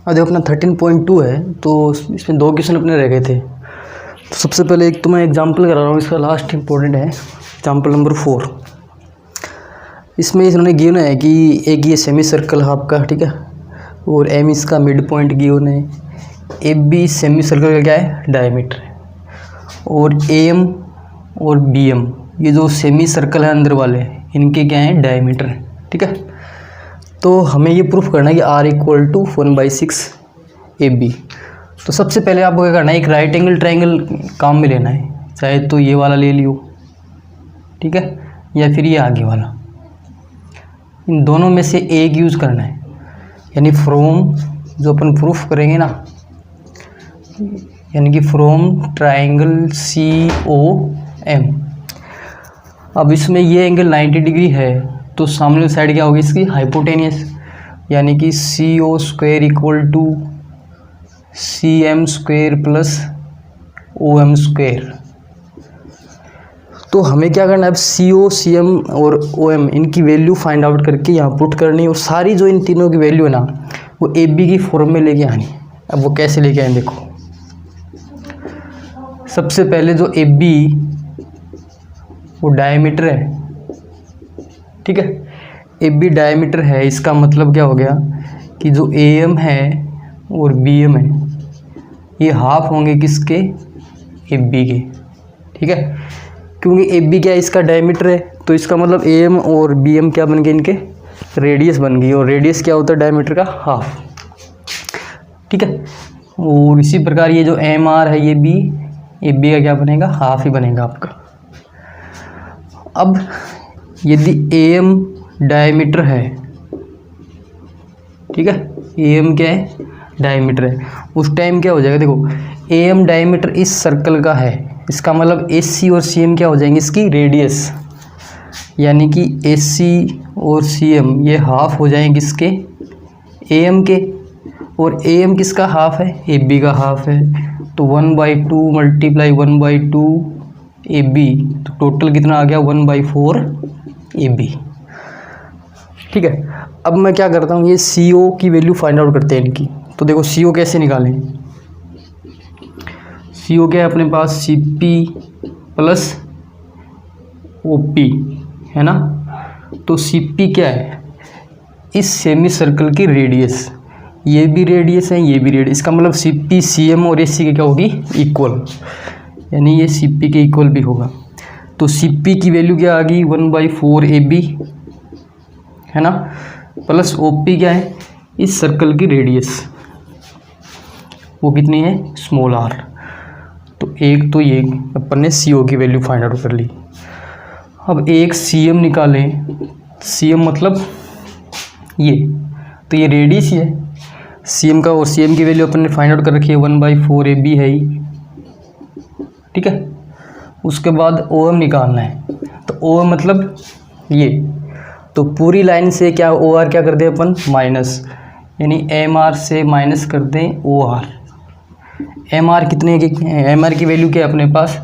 अब देखो अपना 13.2 है, तो इसमें 2 क्वेश्चन अपने रह गए थे। तो सबसे पहले एक तो मैं एग्जाम्पल करा रहा हूँ, इसका लास्ट इंपॉर्टेंट है, एग्जाम्पल नंबर 4। इसमें इन्होंने गिवन है कि एक ये सेमी सर्कल है आपका, ठीक है, और एम इसका मिड पॉइंट गिवन है, ए बी सेमी सर्कल का क्या है, डायमीटर है, और ए एम और बी एम ये जो सेमी सर्कल है अंदर वाले, इनके क्या हैं, डायमीटर है, ठीक है। तो हमें ये प्रूफ करना है कि R = 1/6 AB। तो सबसे पहले आपको क्या करना है, एक राइट एंगल ट्रायंगल काम में लेना है, चाहे तो ये वाला ले लियो, ठीक है, या फिर ये आगे वाला, इन दोनों में से एक यूज़ करना है। यानी फ्रॉम जो अपन प्रूफ करेंगे ना, यानी कि फ्रॉम ट्रायंगल COM। अब इसमें ये एंगल 90 डिग्री है, तो सामने साइड क्या होगी इसकी, हाइपोटेनियस, यानी कि CO² = CM² + OM²। तो हमें क्या करना है, अब CO, CM और OM इनकी वैल्यू फाइंड आउट करके यहाँ पुट करनी है, और सारी जो इन तीनों की वैल्यू है ना, वो AB की फॉर्म में लेके आनी है। अब वो कैसे लेके आए देखो। सबसे पहले जो AB वो डायमीटर है, ठीक है, AB डायमीटर है, इसका मतलब क्या हो गया कि जो AM है और BM है ये हाफ होंगे किसके, AB के, ठीक है, क्योंकि AB क्या है, इसका डायमीटर है, तो इसका मतलब AM और BM क्या बन गए, इनके रेडियस बन गई, और रेडियस क्या होता है डायमीटर का, हाफ, ठीक है। और इसी प्रकार ये जो MR है ये भी AB का क्या बनेगा, हाफ ही बनेगा आपका। अब यदि AM डायमीटर है, ठीक है, AM क्या है, डायमीटर है, उस टाइम क्या हो जाएगा, देखो AM डायमीटर इस सर्कल का है, इसका मतलब AC और CM क्या हो जाएंगे, इसकी रेडियस, यानी कि AC और CM ये हाफ हो जाएंगे किसके, AM के, और AM किसका हाफ है, AB का हाफ है, तो 1/2 × 1/2 AB, तो टोटल कितना आ गया, 1/4 AB, ठीक है। अब मैं क्या करता हूँ, ये CO की वैल्यू फाइंड आउट करते हैं इनकी। तो देखो CO कैसे निकालें, CO क्या है अपने पास, CP + OP है ना। तो CP क्या है, इस सेमी सर्कल की रेडियस, ये भी रेडियस है, ये भी रेडियस, इसका मतलब CP CM और AC के क्या होगी, इक्वल, यानी ये CP के इक्वल भी होगा। तो CP की वैल्यू क्या आ गई, 1/4 AB है ना, प्लस OP क्या है, इस सर्कल की रेडियस वो कितनी है, r। तो एक तो ये अपन ने CO की वैल्यू फाइंड आउट कर ली। अब एक CM निकालें, CM मतलब ये, तो ये रेडियस ही है CM का, और CM की वैल्यू अपन ने फाइंड आउट कर रखी है, 1/4 AB है ही, ठीक है। उसके बाद OM निकालना है, तो OM मतलब ये, तो पूरी लाइन से क्या OR क्या कर दें अपन, माइनस, यानी MR से माइनस कर दें OR। MR कितने की, MR की वैल्यू क्या है अपने पास,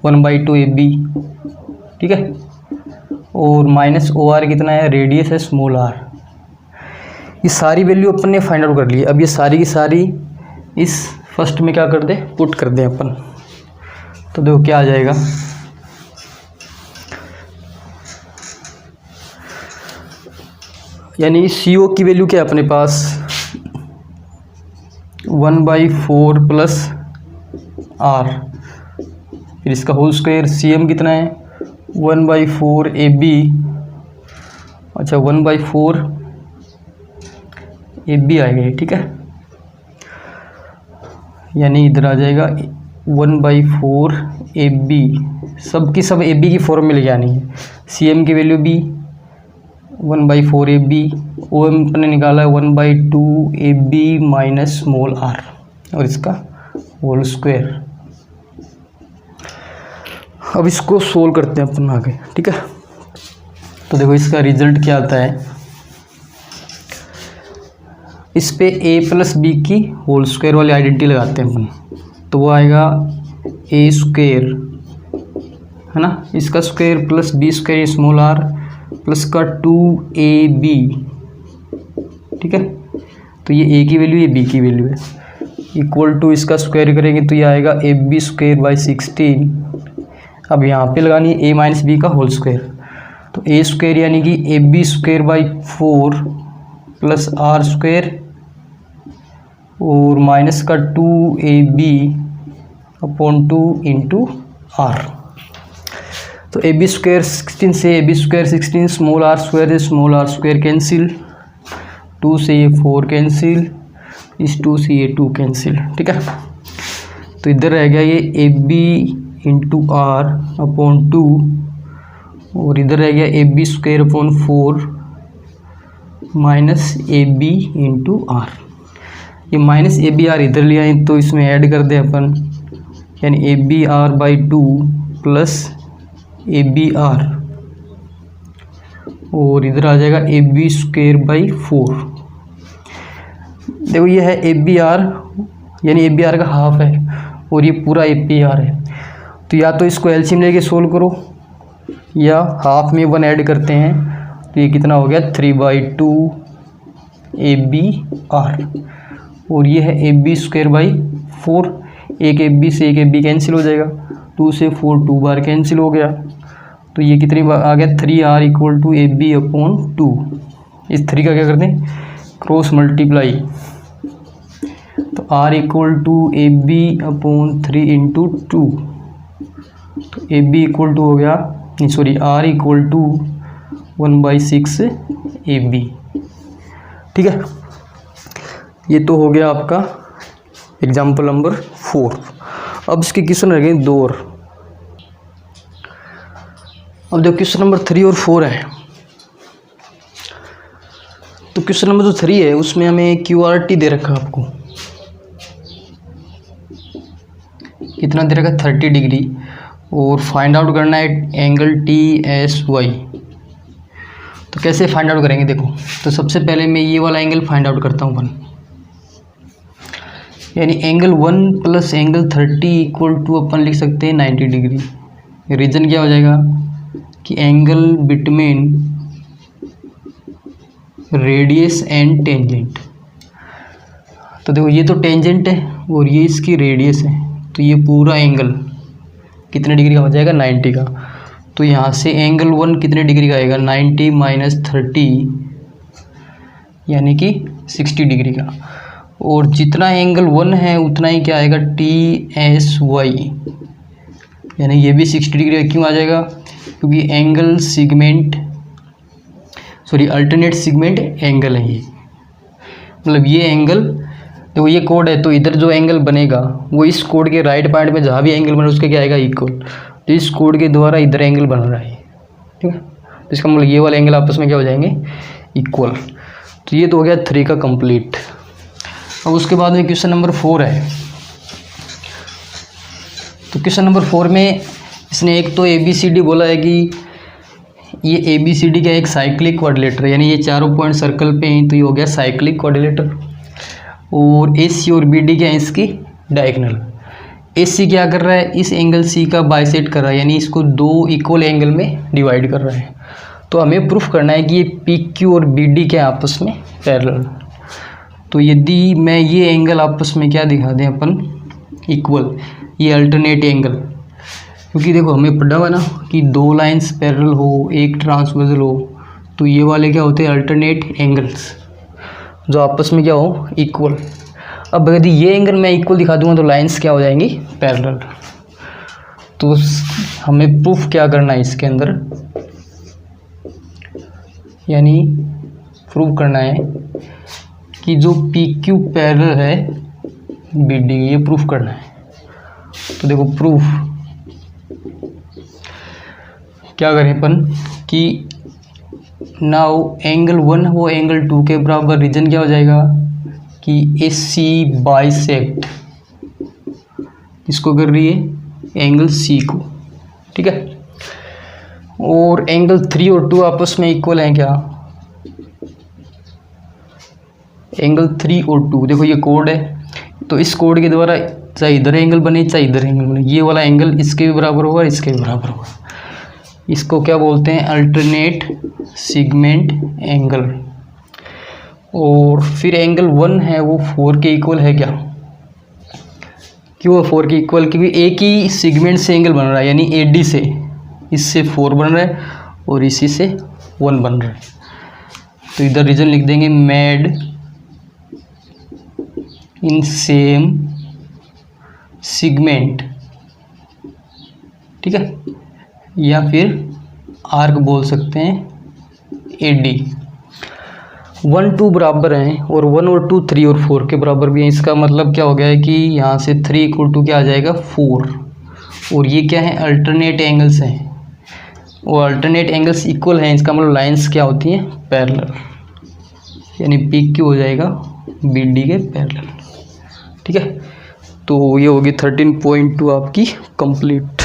1/2 AB, ठीक है, और माइनस OR कितना है, रेडियस है r। ये सारी वैल्यू अपन ने फाइंड आउट कर ली। अब ये सारी की सारी इस फर्स्ट में क्या कर दे, पुट कर दें अपन। तो देखो क्या आ जाएगा, यानी CO की वैल्यू क्या है अपने पास, 1/4 + R, फिर इसका होल स्क्वायर। CM कितना है, 1/4 AB, अच्छा 1/4 AB आएगा, ठीक है, यानी इधर आ जाएगा 1/4 AB, सब की सब AB की फॉर्म में ले जानी है। CM की वैल्यू भी 1/4 AB, OM ने निकाला है 1/2 AB - r, और इसका होल स्क्वायर। अब इसको सोल्व करते हैं अपन आगे, ठीक है। तो देखो इसका रिजल्ट क्या आता है, इस पे A + B की होल स्क्वायर वाली आइडेंटिटी लगाते हैं अपन, तो वो आएगा A² है ना, इसका square plus B² r plus का 2AB, ठीक है। तो ये ए की वैल्यू, ये बी की वैल्यू है, इक्वल टू इसका स्क्वायर करेंगे तो ये आएगा ए बी स्क्वायर बाई 16। अब यहाँ पे लगानी है ए माइनस बी का होल स्क्वायर, तो ए स्क्वायर यानी कि a b square by 4 plus r square और माइनस का 2ab अपॉन 2 इंटू आर। तो ए बी स्क्वायर 16 से a b square 16, small r square से स्मॉल आर स्क्वायर कैंसिल, 2 से ये 4 कैंसिल, इस 2 से ये 2 कैंसिल, ठीक है। तो इधर रह गया ये a b into r upon 2 और इधर रह गया a b square upon 4 minus a b into r. ये माइनस ए बी आर इधर ले आए तो इसमें ऐड कर दें अपन, यानी a b r by 2 plus a b r और इधर आ जाएगा ए बी स्क्वायर बाई 4। देखो ये है ए बी आर, यानी ए बी आर का हाफ है और ये पूरा ए पी आर है। तो या तो इसको एलसीएम लेके सोल्व करो या हाफ में 1 ऐड करते हैं, तो ये कितना हो गया 3/2 ए बी आर और ये है ए बी स्क्वायर बाई 4। एक ए बी से एक ए बी कैंसिल हो जाएगा, 2 से 4 2 बार कैंसिल हो गया, तो ये कितनी बार आ गया 3r equal to a b upon 2। इस 3 का क्या करते हैं क्रॉस मल्टीप्लाई, तो r equal to a b upon 3 into 2, तो ए बी इक्वल टू हो गया नहीं sorry r equal to 1/6 a b, ठीक है। ये तो हो गया आपका एग्जाम्पल नंबर 4। अब इसके क्वेश्चन रह गए 2 और। अब देखो क्वेश्चन नंबर 3 और 4 है। तो क्वेश्चन नंबर जो 3 है उसमें हमें QRT दे रखा आपको, कितना दे रखा 30 डिग्री और फाइंड आउट करना है एंगल TSY। तो कैसे फाइंड आउट करेंगे देखो, तो सबसे पहले मैं ये वाला एंगल फाइंड आउट करता हूँ 1, यानी angle 1 plus angle 30 equal to अपन लिख सकते हैं 90 डिग्री। रीजन क्या हो जाएगा कि angle between radius and tangent. तो देखो ये तो टेंजेंट है और ये इसकी रेडियस है, तो ये पूरा एंगल कितने डिग्री का हो जाएगा 90 का। तो यहाँ से एंगल 1 कितने डिग्री का आएगा 90 माइनस 30 यानी कि 60 डिग्री का, और जितना एंगल 1 है उतना ही क्या आएगा TSY, यानी ये भी 60 डिग्री का। क्यों आ जाएगा क्योंकि angle segment alternate segment angle है ये, मतलब ये एंगल देखो ये कोड है, तो इधर जो एंगल बनेगा वो इस कोड के राइट पॉइंट में जहाँ भी एंगल बना उसका क्या आएगा इक्वल। तो इस कोड के द्वारा इधर एंगल बन रहा है, ठीक है। तो इसका मतलब ये वाले एंगल आपस में क्या हो जाएंगे इक्वल। तो ये तो हो गया 3 का कंप्लीट। अब उसके बाद में क्वेश्चन नंबर 4 है। तो क्वेश्चन नंबर 4 में इसने एक तो ABCD बोला है कि ये ABCD का एक साइक्लिक क्वाड्रिलेटर है, यानी ये चारों पॉइंट सर्कल पे हैं, तो ये हो गया साइक्लिक क्वाड्रिलेटर। और AC और BD क्या है इसकी डायगोनल। AC क्या कर रहा है इस एंगल C का बाइसेक्ट कर रहा है, यानी इसको 2 इक्वल एंगल में डिवाइड कर रहा है। तो हमें प्रूफ करना है कि ये PQ और BD क्या आपस में पैरेलल। तो यदि मैं ये एंगल आपस में क्या दिखा दें अपन इक्वल, ये अल्टरनेट एंगल, क्योंकि देखो हमें पढ़ा हुआ ना कि 2 लाइंस पैरेलल हो, एक ट्रांसवर्सल हो, तो ये वाले क्या होते हैं अल्टरनेट एंगल्स जो आपस में क्या हो इक्वल। अब यदि ये एंगल मैं इक्वल दिखा दूंगा तो लाइंस क्या हो जाएंगी पैरेलल। तो हमें प्रूफ क्या करना है इसके अंदर, यानी प्रूफ करना है कि जो PQ पैरेलल है BD, ये प्रूफ करना है। तो देखो प्रूफ क्या करें अपन कि नाउ एंगल 1 हो एंगल 2 के बराबर। रीजन क्या हो जाएगा कि AC बाइसेक्ट इसको कर रही है एंगल C को, ठीक है। और एंगल 3 और 2 आपस में इक्वल हैं क्या, एंगल 3 और 2 देखो ये कोड है, तो इस कोड के द्वारा चाहे इधर एंगल बने चाहे इधर एंगल बने, ये वाला एंगल इसके भी बराबर होगा इसके भी बराबर होगा। इसको क्या बोलते हैं अल्टरनेट सिगमेंट एंगल। और फिर एंगल 1 है वो 4 के इक्वल है क्या? क्यों है 4 के इक्वल? क्योंकि एक ही सेगमेंट से एंगल बन रहा है, यानी AD से इससे 4 बन रहा है और इसी से 1 बन रहा है। तो इधर रीजन लिख देंगे मेड इन सेम सेगमेंट, ठीक है, या फिर आर्क बोल सकते हैं AD। 1 2 बराबर हैं और 1 और 2 3 और 4 के बराबर भी हैं। इसका मतलब क्या हो गया है कि यहाँ से 3 इक्वल टू क्या आ जाएगा 4, और ये क्या है अल्टरनेट एंगल्स हैं, और अल्टरनेट एंगल्स इक्वल हैं। इसका मतलब लाइंस क्या होती हैं पैरेलल, यानी PQ हो जाएगा BD के पैरेलल, ठीक है। तो ये होगी 13.2 आपकी कंप्लीट।